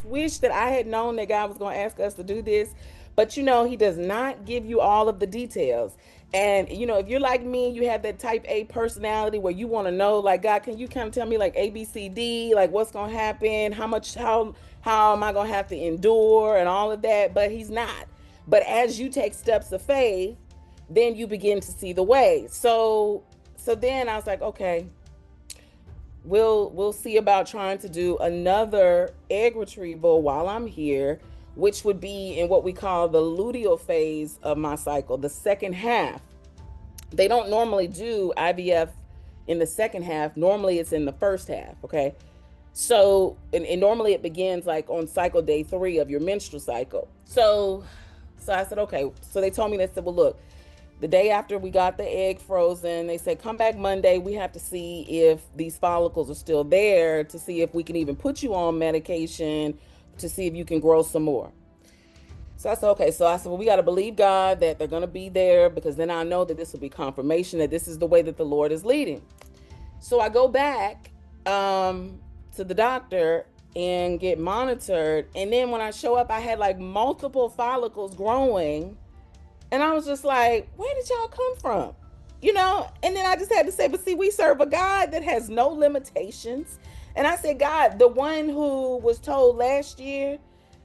wish that I had known that God was going to ask us to do this. But he does not give you all of the details. And if you're like me, you have that type A personality where you want to know, like, God, can you kind of tell me like A, B, C, D, like what's going to happen, how am I going to have to endure and all of that? But he's not. But as you take steps of faith, then you begin to see the way. So then I was like, okay, we'll see about trying to do another egg retrieval while I'm here, which would be in what we call the luteal phase of my cycle, the second half. They don't normally do IVF in the second half. Normally it's in the first half. Okay. So, and normally it begins like on cycle day 3 of your menstrual cycle. So I said, okay. So they told me, they said, well, look, the day after we got the egg frozen, they said, come back Monday. We have to see if these follicles are still there, to see if we can even put you on medication, to see if you can grow some more. So I said, okay. So I said, well, we got to believe God that they're going to be there, because then I know that this will be confirmation that this is the way that the Lord is leading. So I go back to the doctor and get monitored. And then when I show up, I had like multiple follicles growing. And I was just like, where did y'all come from? And then I just had to say, but see, we serve a God that has no limitations. And I said, God, the one who was told last year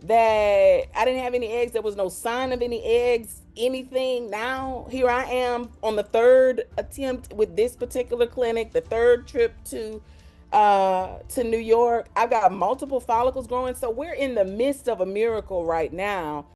that I didn't have any eggs, there was no sign of any eggs, anything. Now, here I am on the third attempt with this particular clinic, the third trip to New York. I've got multiple follicles growing. So we're in the midst of a miracle right now.